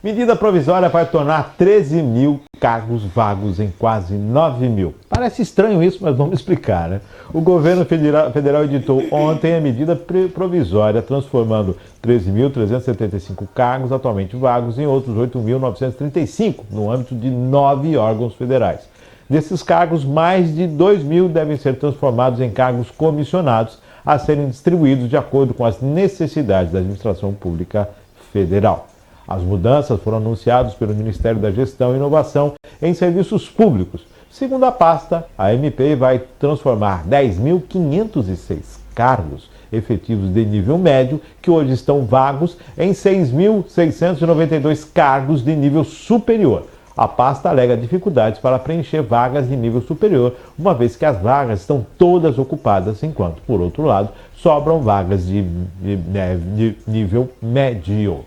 Medida provisória vai tornar 13 mil cargos vagos em quase 9 mil. Parece estranho isso, mas vamos explicar, né? O governo federal editou ontem a medida provisória, transformando 13.375 cargos atualmente vagos em outros 8.935, no âmbito de 9 órgãos federais. Desses cargos, mais de 2 mil devem ser transformados em cargos comissionados, a serem distribuídos de acordo com as necessidades da administração pública federal. As mudanças foram anunciadas pelo Ministério da Gestão e Inovação em Serviços Públicos. Segundo a pasta, a MP vai transformar 10.506 cargos efetivos de nível médio, que hoje estão vagos, em 6.692 cargos de nível superior. A pasta alega dificuldades para preencher vagas de nível superior, uma vez que as vagas estão todas ocupadas, enquanto, por outro lado, sobram vagas de nível médio.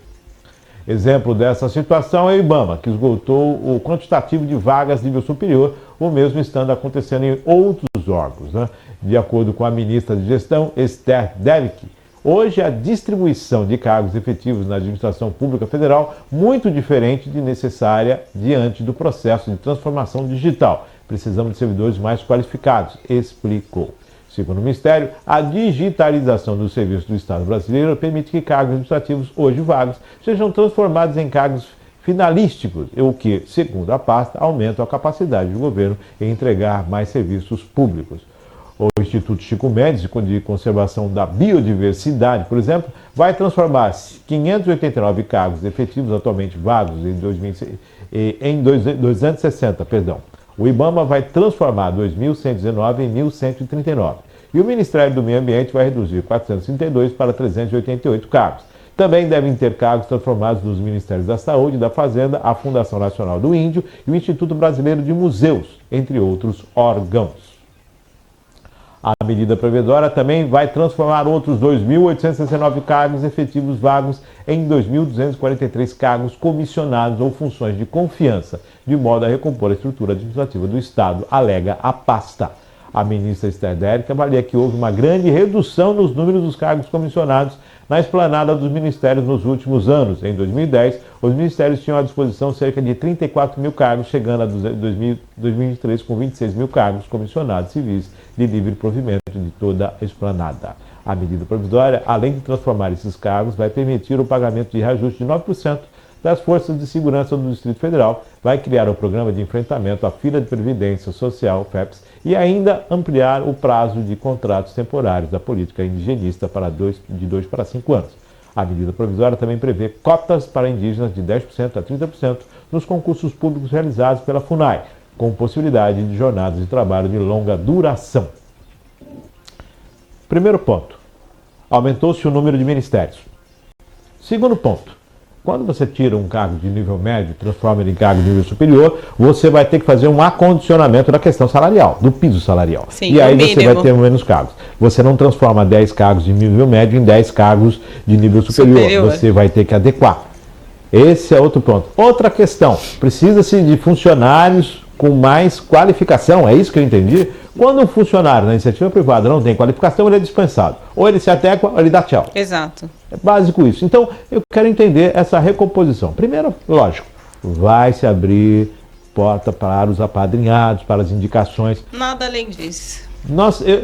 Exemplo dessa situação é o IBAMA, que esgotou o quantitativo de vagas de nível superior, o mesmo estando acontecendo em outros órgãos, né? De acordo com a ministra de Gestão, Esther Delic, hoje a distribuição de cargos efetivos na administração pública federal muito diferente de necessária diante do processo de transformação digital. Precisamos de servidores mais qualificados, explicou. Segundo o Ministério, a digitalização dos serviços do Estado brasileiro permite que cargos administrativos hoje vagos sejam transformados em cargos finalísticos, o que, segundo a pasta, aumenta a capacidade do governo em entregar mais serviços públicos. O Instituto Chico Mendes de Conservação da Biodiversidade, por exemplo, vai transformar 589 cargos efetivos atualmente vagos em 260. O IBAMA vai transformar 2.119 em 1.139. E o Ministério do Meio Ambiente vai reduzir 432 para 388 cargos. Também devem ter cargos transformados nos Ministérios da Saúde, da Fazenda, a Fundação Nacional do Índio e o Instituto Brasileiro de Museus, entre outros órgãos. A medida provisória também vai transformar outros 2.869 cargos efetivos vagos em 2.243 cargos comissionados ou funções de confiança, de modo a recompor a estrutura administrativa do Estado, alega a pasta. A ministra Esther Delic avalia que houve uma grande redução nos números dos cargos comissionados na esplanada dos ministérios nos últimos anos. Em 2010, os ministérios tinham à disposição cerca de 34 mil cargos, chegando a 2023 com 26 mil cargos comissionados civis de livre provimento de toda a esplanada. A medida provisória, além de transformar esses cargos, vai permitir o pagamento de reajuste de 9% das Forças de Segurança do Distrito Federal, vai criar o Programa de Enfrentamento à Fila de Previdência Social, FEPS, e ainda ampliar o prazo de contratos temporários da política indigenista de 2 para 5 anos. A medida provisória também prevê cotas para indígenas de 10% a 30% nos concursos públicos realizados pela FUNAI, com possibilidade de jornadas de trabalho de longa duração. Primeiro ponto, aumentou-se o número de ministérios. Segundo ponto, quando você tira um cargo de nível médio e transforma ele em cargo de nível superior, você vai ter que fazer um acondicionamento da questão salarial, do piso salarial. Sim, e aí você vai ter menos cargos. Você não transforma 10 cargos de nível médio em 10 cargos de nível superior. Você vai ter que adequar. Esse é outro ponto. Outra questão, precisa-se de funcionários com mais qualificação, é isso que eu entendi? Quando um funcionário na iniciativa privada não tem qualificação, ele é dispensado. Ou ele se adequa, ou ele dá tchau. Exato. É básico isso. Então, eu quero entender essa recomposição. Primeiro, lógico, vai se abrir porta para os apadrinhados, para as indicações. Nada além disso.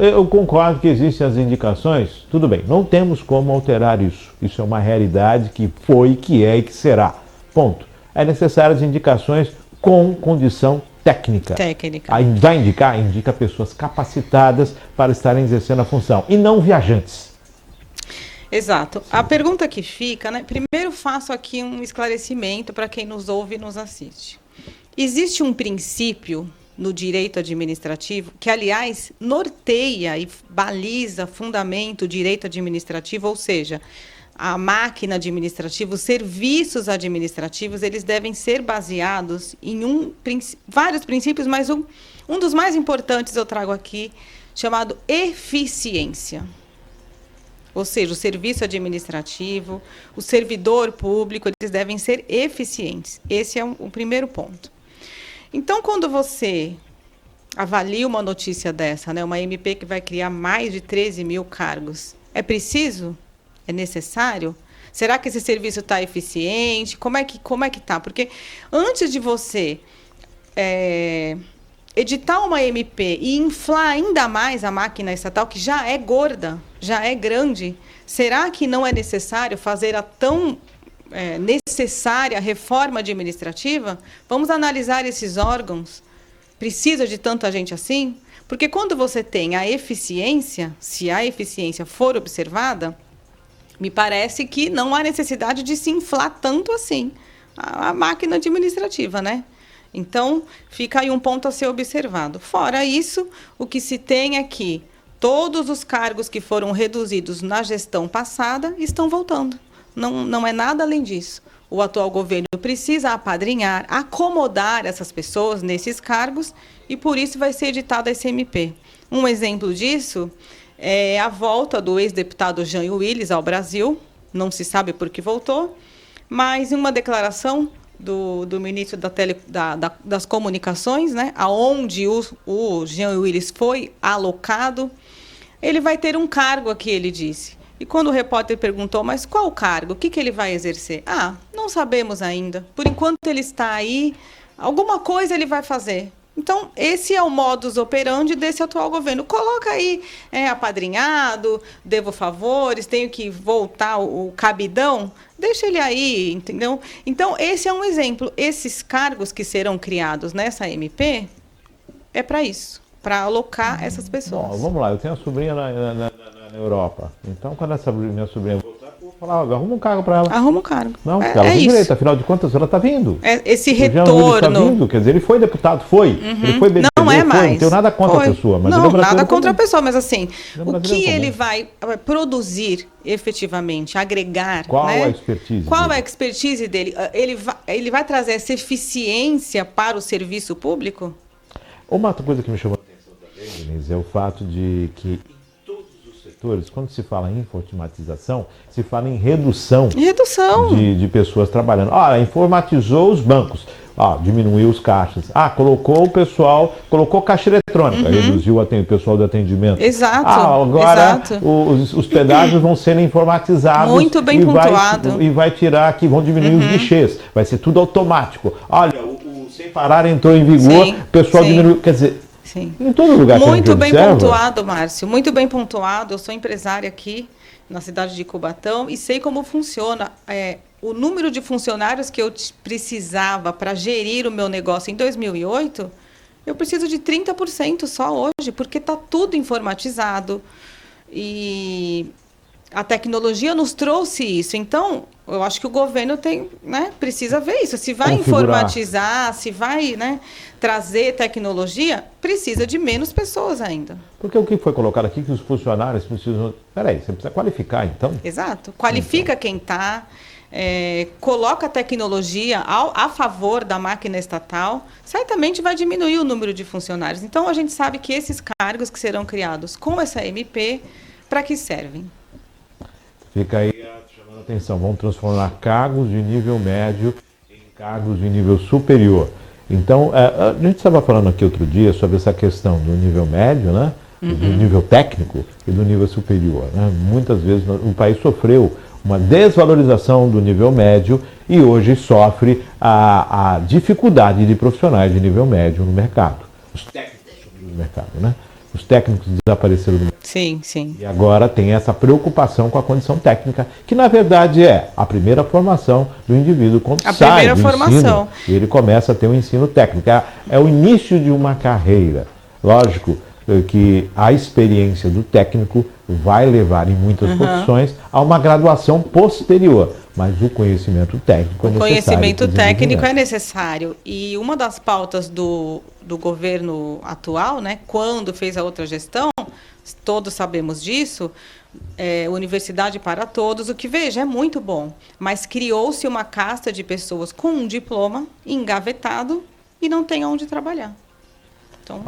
Eu concordo que existem as indicações, tudo bem, não temos como alterar isso. Isso é uma realidade que foi, que é e que será. Ponto. É necessário as indicações com condição técnica. Vai indica pessoas capacitadas para estarem exercendo a função e não viajantes. Exato. A pergunta que fica, né? Primeiro faço aqui um esclarecimento para quem nos ouve e nos assiste. Existe um princípio no direito administrativo que, aliás, norteia e baliza, fundamenta o direito administrativo, ou seja, a máquina administrativa, os serviços administrativos, eles devem ser baseados em vários princípios, mas um dos mais importantes eu trago aqui, chamado eficiência. Ou seja, o serviço administrativo, o servidor público, eles devem ser eficientes. Esse é o primeiro ponto. Então, quando você avalia uma notícia dessa, né, uma MP que vai criar mais de 13 mil cargos, é preciso? É necessário? Será que esse serviço está eficiente? Como é que tá? Porque antes de você editar uma MP e inflar ainda mais a máquina estatal, que já é gorda, já é grande, será que não é necessário fazer a tão necessária reforma administrativa? Vamos analisar esses órgãos. Precisa de tanta gente assim? Porque quando você tem a eficiência, se a eficiência for observada, me parece que não há necessidade de se inflar tanto assim a máquina administrativa, né? Então, fica aí um ponto a ser observado. Fora isso, o que se tem é que todos os cargos que foram reduzidos na gestão passada estão voltando. Não é nada além disso. O atual governo precisa apadrinhar, acomodar essas pessoas nesses cargos e, por isso, vai ser editada essa MP. Um exemplo disso é a volta do ex-deputado Jean Willis ao Brasil. Não se sabe por que voltou, mas em uma declaração do ministro das Comunicações, né, aonde o Jean Willis foi alocado, ele vai ter um cargo aqui, ele disse. E quando o repórter perguntou, mas qual cargo? O que ele vai exercer? Não sabemos ainda. Por enquanto ele está aí, alguma coisa ele vai fazer. Então, esse é o modus operandi desse atual governo. Coloca aí apadrinhado, devo favores, tenho que voltar o cabidão, deixa ele aí, entendeu? Então, esse é um exemplo. Esses cargos que serão criados nessa MP é para isso, para alocar essas pessoas. Bom, vamos lá, eu tenho uma sobrinha na Europa. Então, quando essa minha sobrinha voltar, eu vou falar, arruma um cargo para ela. Arruma um cargo. Não, ela tem direito, afinal de contas, ela está vindo. Esse retorno. retorno. Tá vindo, quer dizer, ele foi deputado, foi. Ele foi BBB, não é mais. Não tenho nada contra a pessoa. Mas não, nada contra a pessoa, mas assim, o que comum. ele vai produzir efetivamente, agregar. Qual né? a expertise Qual dele? a expertise dele? Ele vai trazer essa eficiência para o serviço público? Uma outra coisa que me chamou a atenção também, Denise, é o fato de que quando se fala em informatizzação, se fala em redução de pessoas trabalhando. Informatizou os bancos, diminuiu os caixas. Colocou o pessoal, colocou caixa eletrônica, reduziu o pessoal do atendimento. Exato. Agora os pedágios vão ser informatizados. Muito bem pontuado. E vai tirar aqui, vão diminuir os guichês. Vai ser tudo automático. Olha, o Sem Parar entrou em vigor, o pessoal diminuiu. Quer dizer, sim. Em todo lugar que muito a gente bem observa, pontuado, Márcio. Muito bem pontuado. Eu sou empresária aqui na cidade de Cubatão e sei como funciona. O número de funcionários que eu precisava para gerir o meu negócio em 2008, eu preciso de 30% só hoje, porque está tudo informatizado. E a tecnologia nos trouxe isso. Então, eu acho que o governo precisa ver isso. Se vai informatizar, se vai trazer tecnologia, precisa de menos pessoas ainda. Porque o que foi colocado aqui, que os funcionários precisam... Peraí, você precisa qualificar, então? Exato. Qualifica quem está, coloca a tecnologia a favor da máquina estatal, certamente vai diminuir o número de funcionários. Então, a gente sabe que esses cargos que serão criados com essa MP, para que servem? Fica aí chamando a atenção. Vamos transformar cargos de nível médio em cargos de nível superior. Então, a gente estava falando aqui outro dia sobre essa questão do nível médio, né? Do nível técnico e do nível superior. Né? Muitas vezes o país sofreu uma desvalorização do nível médio e hoje sofre a dificuldade de profissionais de nível médio no mercado. Os técnicos no mercado, né? Os técnicos desapareceram do mercado. Sim, sim. E agora tem essa preocupação com a condição técnica, que na verdade é a primeira formação do indivíduo quando sai do ensino. E ele começa a ter um ensino técnico. É o início de uma carreira. Lógico que a experiência do técnico vai levar em muitas profissões a uma graduação posterior. Mas o conhecimento técnico é necessário. O conhecimento técnico é necessário. E uma das pautas do governo atual, quando fez a outra gestão, todos sabemos disso, Universidade para Todos, o que, veja, é muito bom. Mas criou-se uma casta de pessoas com um diploma engavetado e não tem onde trabalhar. Então,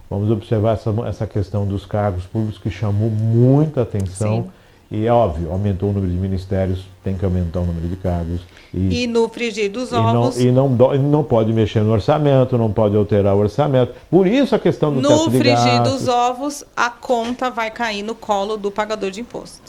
vamos observar essa questão dos cargos públicos que chamou muita atenção. Sim. E é óbvio, aumentou o número de ministérios, tem que aumentar o número de cargos. E no frigir dos ovos... E não pode mexer no orçamento, não pode alterar o orçamento. Por isso a questão do teto de gastos. No frigir dos ovos, a conta vai cair no colo do pagador de imposto.